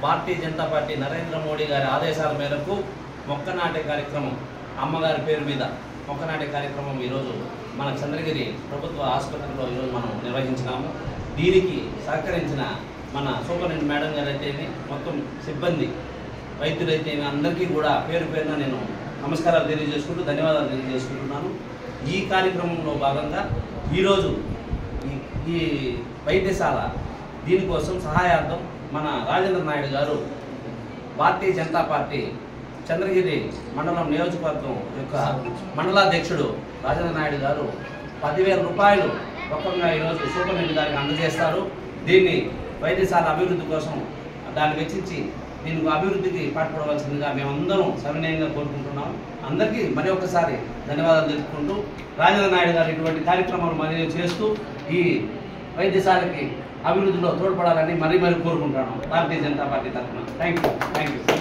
Bharatiya Janata party Narendra Modi గారి ఆదేశాల మేరకు మొక్క నాటే కార్యక్రమం అమ్మగారి పేరు మీద మొక్క నాటే కార్యక్రమం ఈరోజు మన చంద్రగిరి ప్రభుత్వ ఆసుపత్రిలో ఈరోజు మనం నిర్వహించినాము. దీనికి సహకరించిన మన సూపరింటెండెంట్ మేడం గారు అయితేమి మొత్తం సిబ్బంది వైద్యులైతేమి అందరికీ కూడా పేరు పేరున నేను నమస్కారాలు తెలియజేసుకుంటూ ధన్యవాదాలు తెలియజేసుకుంటున్నాను. ఈ కార్యక్రమంలో భాగంగా ఈరోజు ఈ వైద్యశాల దీనికోసం సహాయార్థం మన రాజేంద్ర నాయుడు గారు భారతీయ జనతా పార్టీ చంద్రగిరి మండలం నియోజకవర్గం యొక్క మండలాధ్యక్షుడు రాజేంద్ర నాయుడు గారు 10,000 రూపాయలు ఒక్కంగా ఈరోజు సూపరింటెండెంట్ గారికి అందజేస్తారు. దీన్ని వైద్యశాల అభివృద్ధి కోసం దాన్ని వెచ్చించి దీనికి అభివృద్ధికి పాటుపడవలసిందిగా మేమందరం సవినయంగా కోరుకుంటున్నాం. అందరికీ మరి ఒకసారి ధన్యవాదాలు తెలుపుకుంటూ రాజేంద్ర నాయుడు గారు ఇటువంటి కార్యక్రమాలు మరీ చేస్తూ ఈ వైద్యశాలకి అభివృద్ధిలో తోడ్పడాలని మరీ కోరుకుంటున్నాం భారతీయ జనతా పార్టీ తరఫున. Thank you.